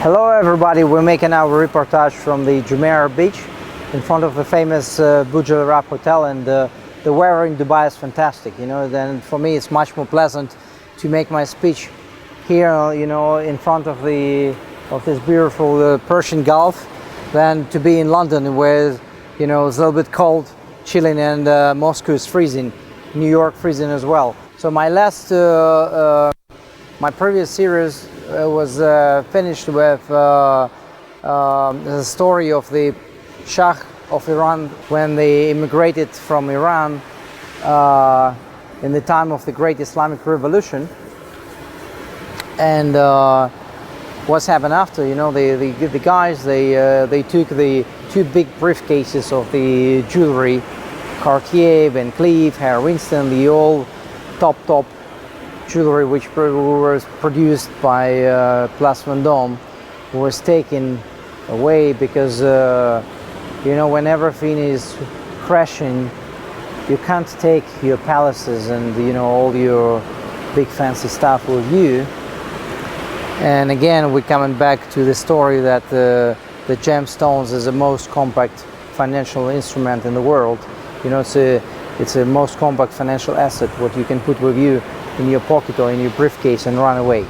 Hello everybody, we're making our reportage from the Jumeirah beach in front of the famous Jewellery hotel, and the weather in Dubai is fantastic, then for me it's much more pleasant to make my speech here, in front of this beautiful Persian Gulf than to be in London where, it's a little bit cold, chilling, and Moscow is freezing, New York freezing as well. So my previous series was finished with the story of the Shah of Iran when they immigrated from Iran in the time of the Great Islamic Revolution, and what's happened after. The guys, they took the two big briefcases of the jewelry, Cartier, Van Cleef, Harry Winston, the all top jewelry which was produced by Place Vendôme, was taken away because when everything is crashing, you can't take your palaces and all your big fancy stuff with you. And again, we're coming back to the story that the gemstones is the most compact financial instrument in the world. It's a most compact financial asset what you can put with you in your pocket or in your briefcase and run away.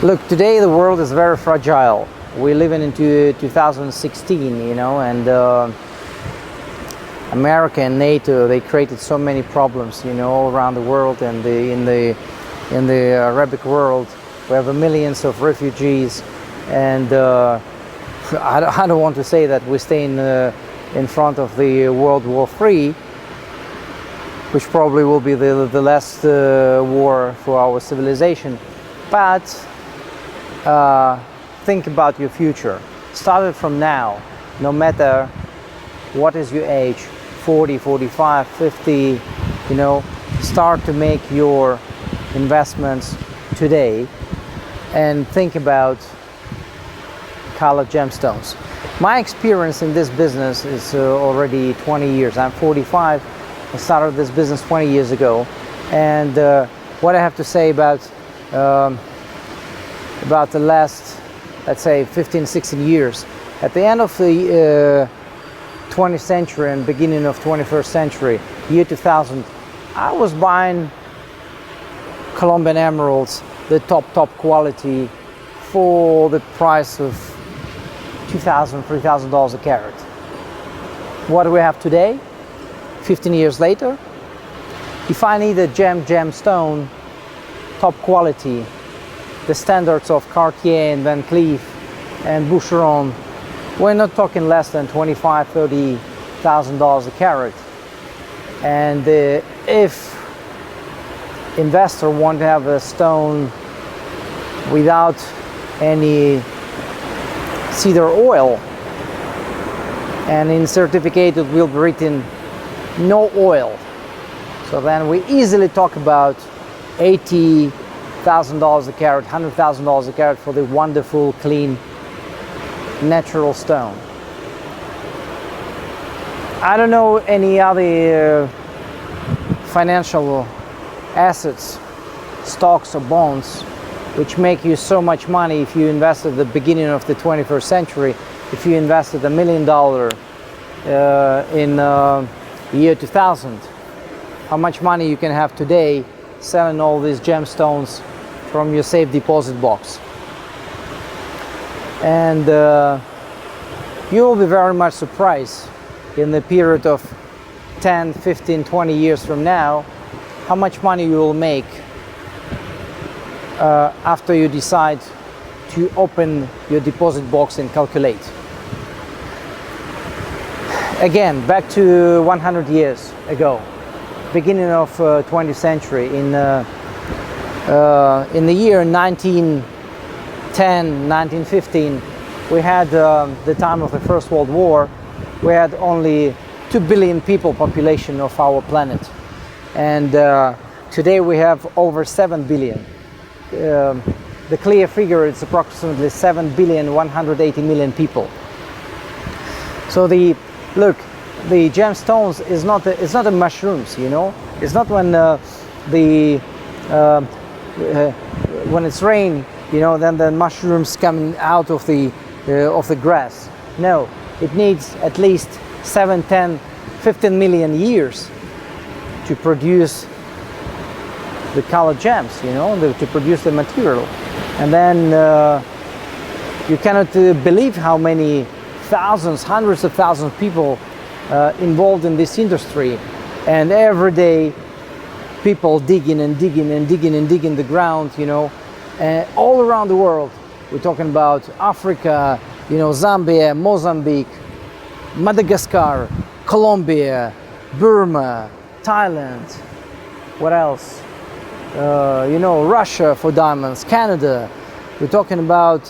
Look, today the world is very fragile. We're living into 2016, and America and NATO, they created so many problems, all around the world, and in the Arabic world we have millions of refugees, and I don't want to say that we're staying in front of the World War III, which probably will be the last war for our civilization, but think about your future. Start it from now, no matter what is your age, 40, 45, 50, start to make your investments today and think about colored gemstones. My experience in this business is already 20 years. I'm 45. I started this business 20 years ago, and what I have to say about the last, let's say, 15, 16 years, at the end of the 20th century and beginning of 21st century, year 2000, I was buying Colombian emeralds, the top quality, for the price of $2,000, $3,000 a carat. What do we have today? 15 years later, if I need a gemstone, top quality, the standards of Cartier and Van Cleef and Boucheron, we're not talking less than $25,000, $30,000 a carat. And if investor want to have a stone without any cedar oil, and in certificate it will be written no oil, so then we easily talk about $80,000 a carat, $100,000 a carat for the wonderful, clean, natural stone. I don't know any other financial assets, stocks or bonds, which make you so much money if you invest at the beginning of the 21st century. If you invested $1 million in year 2000, how much money you can have today selling all these gemstones from your safe deposit box. And you will be very much surprised in the period of 10, 15, 20 years from now how much money you will make after you decide to open your deposit box and calculate. Again, back to 100 years ago, beginning of 20th century, in the year 1910, 1915, we had the time of the First World War. We had only 2 billion people population of our planet, and today we have over 7 billion. The clear figure is approximately 7,180,000,000 people. So the gemstones is not the mushrooms, It's not when when it's rain then the mushrooms coming out of the grass. No, it needs at least 7, 10, 15 million years to produce the colored gems, to produce the material. And then you cannot believe how many thousands, hundreds of thousands of people involved in this industry. And every day people digging and digging and digging and digging the ground, all around the world. We're talking about Africa, Zambia, Mozambique, Madagascar, Colombia, Burma, Thailand, what else? Russia for diamonds, Canada. We're talking about,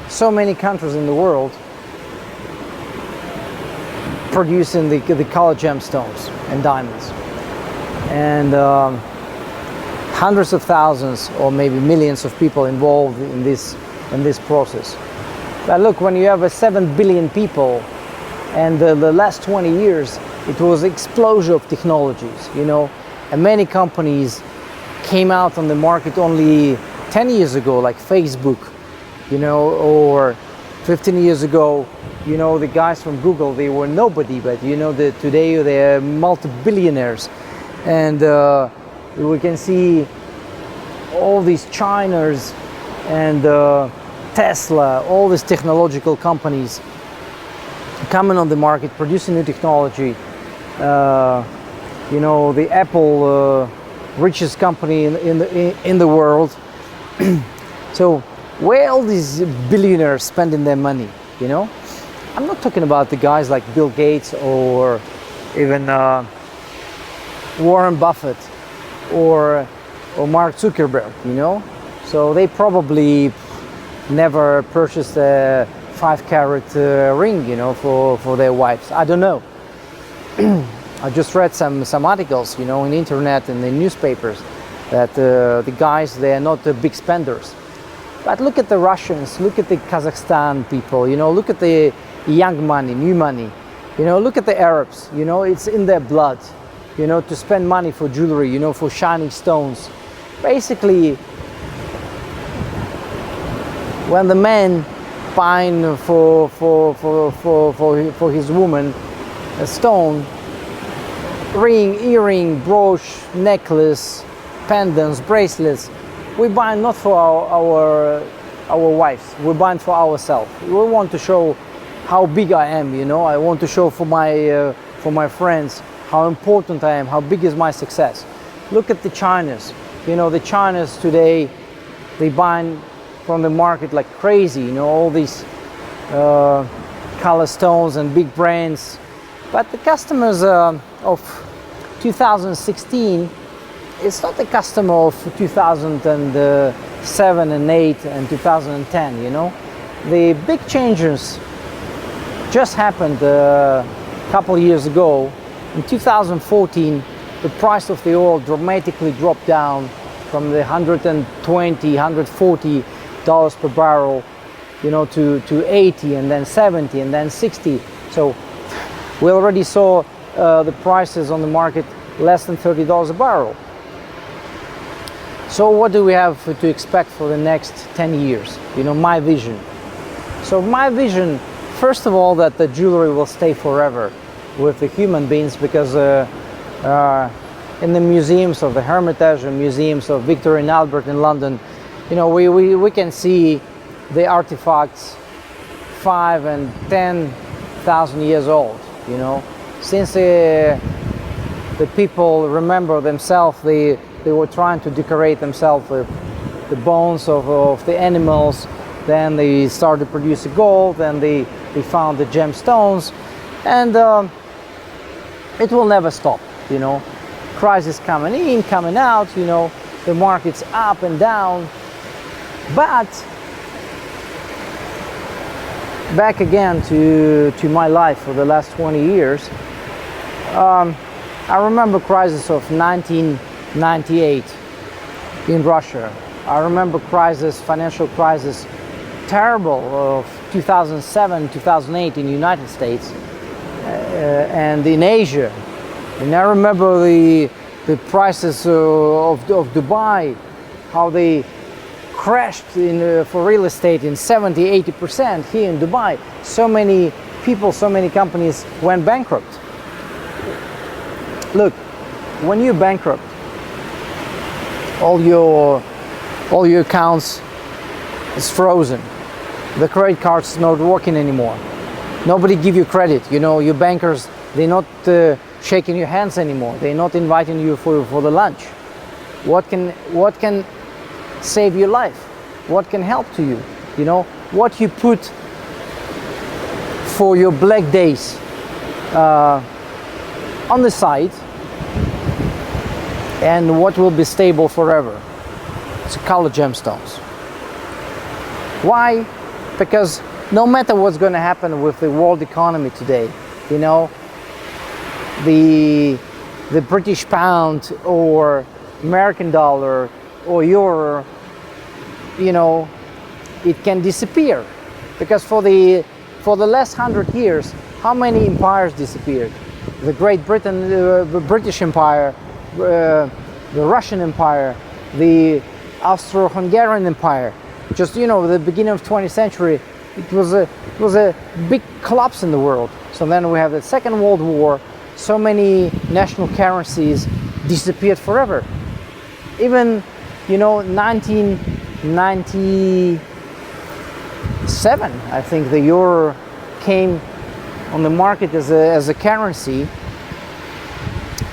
so many countries in the world producing the colored gemstones and diamonds. And hundreds of thousands or maybe millions of people involved in this process. But look, when you have 7 billion people, and the last 20 years it was explosion of technologies, and many companies came out on the market only 10 years ago, like Facebook, or 15 years ago, the guys from Google, they were nobody, but today they're multi-billionaires. And we can see all these Chiners and Tesla, all these technological companies coming on the market, producing new technology. The Apple richest company in the world. So where all these billionaires spending their money? I'm not talking about the guys like Bill Gates or even Warren Buffett or Mark Zuckerberg. So they probably never purchased a 5-carat ring, for their wives. I don't know. I just read some articles, in the internet and the newspapers that the guys, they are not big spenders. But look at the Russians, look at the Kazakhstan people, look at the young money, new money. Look at the Arabs, it's in their blood, to spend money for jewelry, for shining stones. Basically, when the man buying for his woman a stone, ring, earring, brooch, necklace, pendants, bracelets, we buy not for our wives, we buy for ourselves. We want to show how big I am, I want to show for my friends how important I am, how big is my success. Look at the Chinese. The Chinese today, they buy from the market like crazy, all these color stones and big brands. But the customers of 2016, it's not the customer of 2007 and 8 and 2010, The big changes just happened a couple of years ago. In 2014, the price of the oil dramatically dropped down from the $120, $140 per barrel, to 80 and then 70 and then 60. So we already saw the prices on the market less than $30 a barrel. So what do we have to expect for the next 10 years? My vision. So my vision, first of all, that the jewelry will stay forever with the human beings, because in the museums of the Hermitage and museums of Victoria and Albert in London, we can see the artifacts 5 and 10,000 years old. Since the people remember themselves, they were trying to decorate themselves with the bones of the animals. Then they started producing gold. Then they found the gemstones, and it will never stop. Crisis coming in, coming out. The market's up and down. But back again to my life for the last 20 years. I remember crisis of 1998 in Russia. I remember financial crisis, terrible, of 2007, 2008 in the United States and in Asia. And I remember the the prices of Dubai, how they crashed for real estate in 70-80% here in Dubai. So many people, so many companies went bankrupt. Look, when you're bankrupt, all your accounts is frozen. The credit card's not working anymore. Nobody give you credit. You know, your bankers, they're not shaking your hands anymore. They're not inviting you for the lunch. What can save your life? What can help to you? You know, what you put for your black days on the side, and what will be stable forever? It's colored gemstones. Why? Because no matter what's going to happen with the world economy today, you know, the British pound or American dollar or euro, you know, it can disappear. Because for the last 100 years, how many empires disappeared? The Great Britain, the British Empire, the Russian Empire, the Austro-Hungarian Empire. Just, you know, the beginning of 20th century, it was a big collapse in the world. So then we have the Second World War. So many national currencies disappeared forever. Even, you know, 1997, I think the euro came on the market as a currency.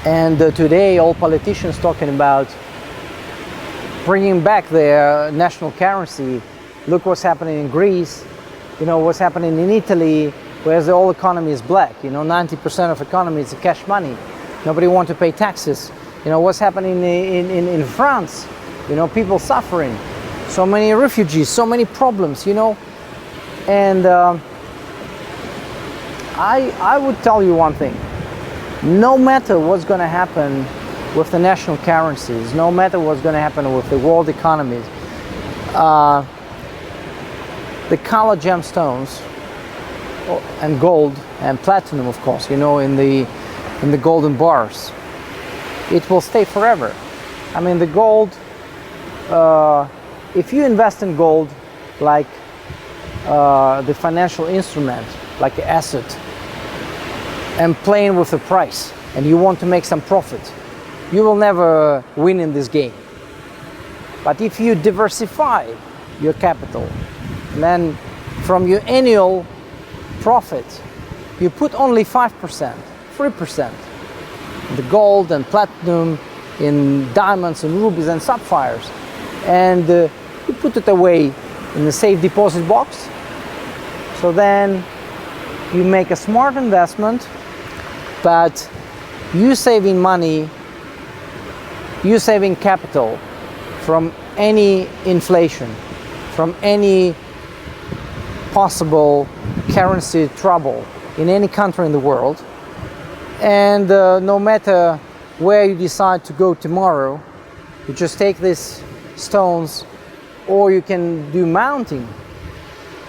And today all politicians talking about bringing back their national currency. Look what's happening in Greece, you know, what's happening in Italy, where the whole economy is black. You know, 90% of economy is cash money. Nobody wants to pay taxes. You know, what's happening in France, you know, people suffering. So many refugees, so many problems, you know. And I would tell you one thing. No matter what's going to happen with the national currencies, no matter what's going to happen with the world economies, the colored gemstones and gold and platinum, of course, you know, in the golden bars, it will stay forever. I mean, the gold, if you invest in gold like the financial instrument, like the asset, and playing with the price, and you want to make some profit, you will never win in this game. But if you diversify your capital, then from your annual profit, you put only 5%, 3%, the gold and platinum, in diamonds and rubies and sapphires, and you put it away in the safe deposit box. So then you make a smart investment, but you saving money, you saving capital from any inflation, from any possible currency trouble in any country in the world. And no matter where you decide to go tomorrow, you just take these stones, or you can do mounting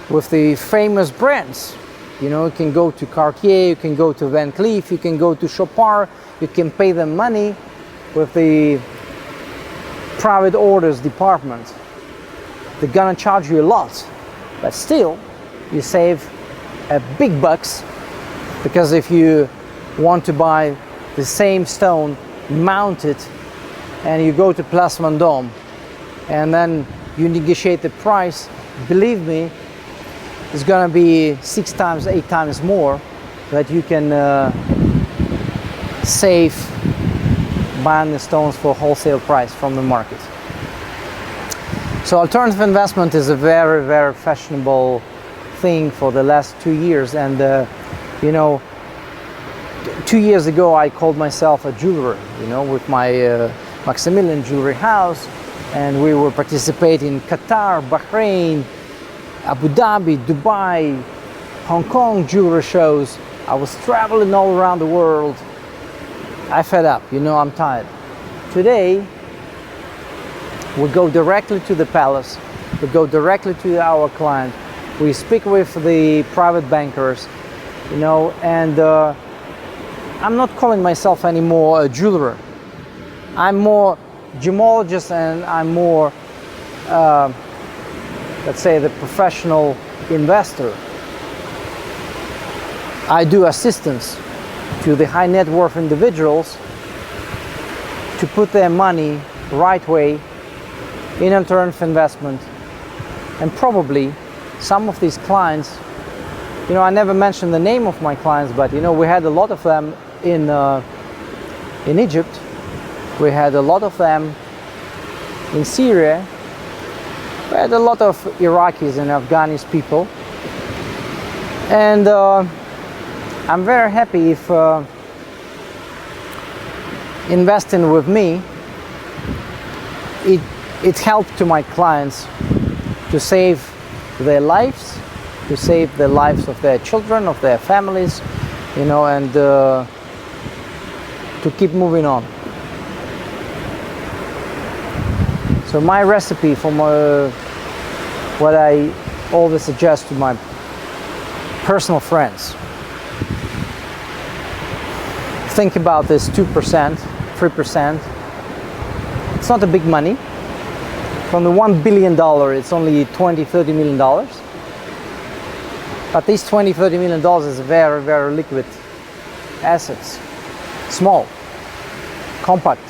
with the famous brands. You know, you can go to Cartier, you can go to Van Cleef, you can go to Chopard, you can pay them money with the private orders department. They're gonna charge you a lot, but still you save a big bucks, because if you want to buy the same stone mounted and you go to Place Vendôme and then you negotiate the price, believe me, it's gonna be 6 times, 8 times more that you can save buying the stones for wholesale price from the market. So alternative investment is a very, very fashionable thing for the last 2 years. And you know, 2 years ago I called myself a jeweler, you know, with my MaximiliaN jewelry house, and we were participating in Qatar, Bahrain, Abu Dhabi, Dubai, Hong Kong jewelry shows. I was traveling all around the world. I fed up, you know, I'm tired. Today, we go directly to the palace, we go directly to our client, we speak with the private bankers, you know, and I'm not calling myself anymore a jeweler. I'm more gemologist and I'm more, let's say, the professional investor. I do assistance to the high net worth individuals to put their money right way in alternative investment. And probably some of these clients, you know, I never mentioned the name of my clients, but you know, we had a lot of them in Egypt. We had a lot of them in Syria. We had a lot of Iraqis and Afghanis people. And I'm very happy if investing with me, it helped to my clients to save their lives, to save the lives of their children, of their families, you know, and to keep moving on. So my recipe for what I always suggest to my personal friends: think about this 2%, 3%. It's not a big money. From the $1 billion, it's only $20, $30 million. But these $20, $30 million is very, very liquid assets. Small, compact,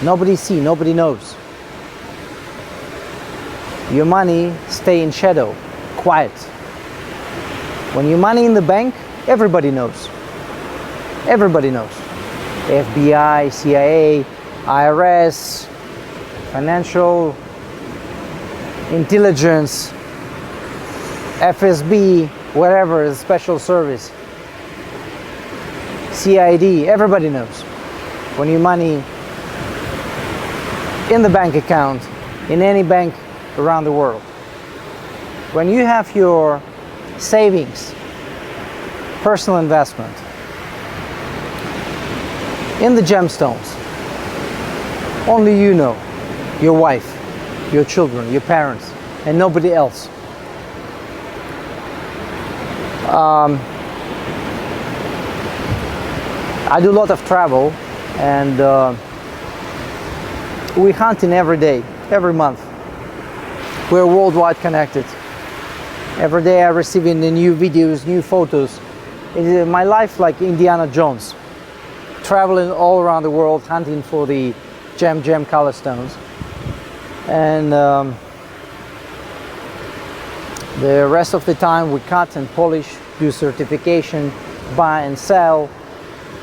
nobody sees, nobody knows. Your money stay in shadow, quiet. When your money in the bank, everybody knows. Everybody knows. FBI, CIA, IRS, financial intelligence, FSB, whatever, special service, CID, everybody knows. When your money in the bank account, in any bank around the world, when you have your savings, personal investment in the gemstones, only you know, your wife, your children, your parents, and nobody else. I do a lot of travel, and we hunting every day, every month. We're worldwide connected. Every day I receiving the new videos, new photos. It's my life like Indiana Jones, traveling all around the world, hunting for the gem color stones. And the rest of the time we cut and polish, do certification, buy and sell.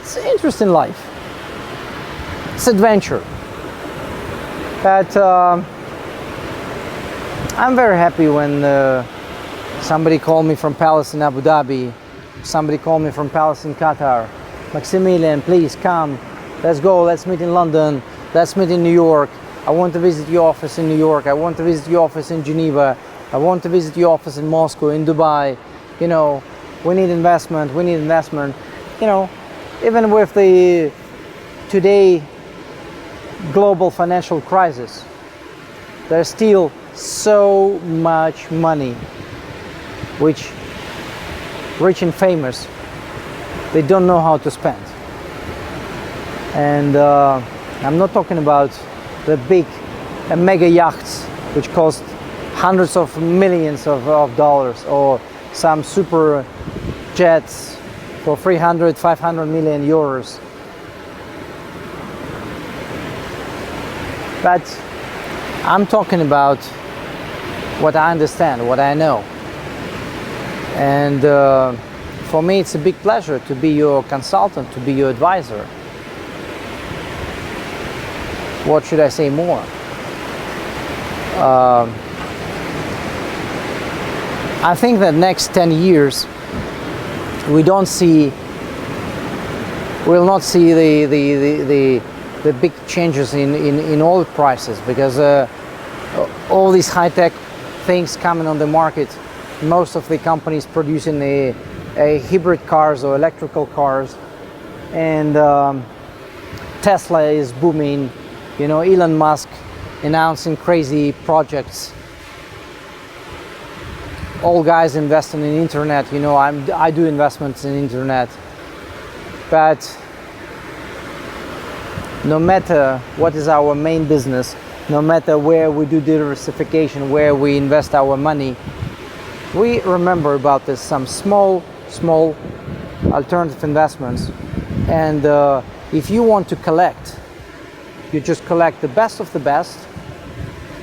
It's an interesting life. It's adventure. But I'm very happy when somebody called me from Palace in Abu Dhabi, somebody called me from Palace in Qatar. Maximilian, please come, let's go, let's meet in London, let's meet in New York. I want to visit your office in New York. I want to visit your office in Geneva. I want to visit your office in Moscow, in Dubai. You know, we need investment, we need investment. You know, even with the today global financial crisis, there's still so much money which rich and famous, they don't know how to spend. And I'm not talking about the big mega yachts which cost hundreds of millions of dollars, or some super jets for 300, 500 million euros. But I'm talking about what I understand, what I know. And for me it's a big pleasure to be your consultant, to be your advisor. What should I say more? I think that next 10 years we'll not see the big changes in oil prices, because all these high-tech things coming on the market, most of the companies producing a hybrid cars or electrical cars, and Tesla is booming. You know, Elon Musk announcing crazy projects. All guys investing in internet. You know, I do investments in internet, but no matter what is our main business, no matter where we do diversification, where we invest our money, we remember about this some small alternative investments. And if you want to collect, you just collect the best of the best,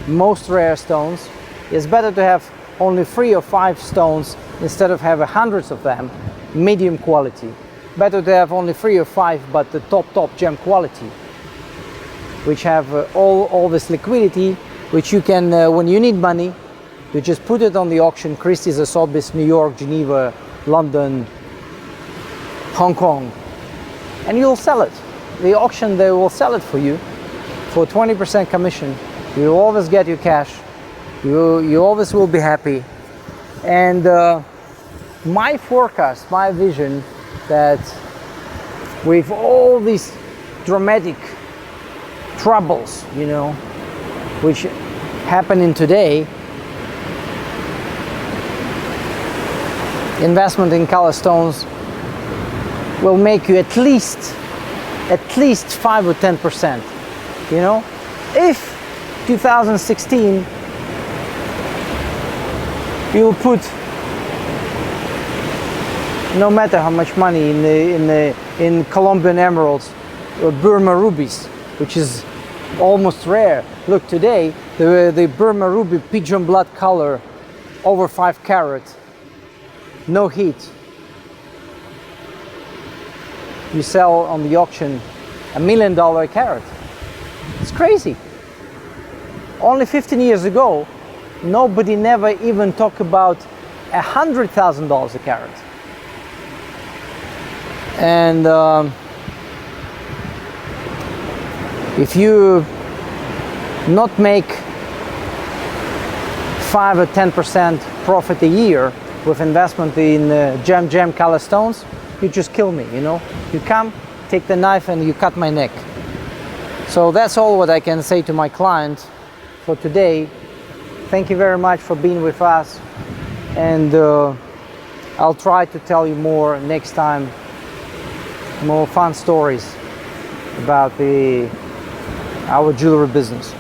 most rare stones. It's better to have only 3 or 5 stones instead of having hundreds of them, medium quality. Better to have only 3 or 5, but the top gem quality, which have all this liquidity, which you can, when you need money, you just put it on the auction, Christie's, Sotheby's, New York, Geneva, London, Hong Kong, and you'll sell it. The auction, they will sell it for you for 20% commission. You always get your cash. You always will be happy. And my forecast, my vision, that with all these dramatic troubles, you know, which happen in today, investment in color stones will make you at least 5 or 10%. You know, if 2016 you'll put no matter how much money in Colombian emeralds or Burma rubies, which is almost rare. Look, today the Burma ruby pigeon blood color, over 5 carat, no heat, you sell on the auction $1 million a carat. It's crazy. Only 15 years ago, nobody never even talked about $100,000 a carat. And if you not make 5 or 10% profit a year with investment in gem color stones, you just kill me, you know. You come, take the knife, and you cut my neck. So that's all what I can say to my client for today. Thank you very much for being with us, and I'll try to tell you more next time, more fun stories about our jewelry business.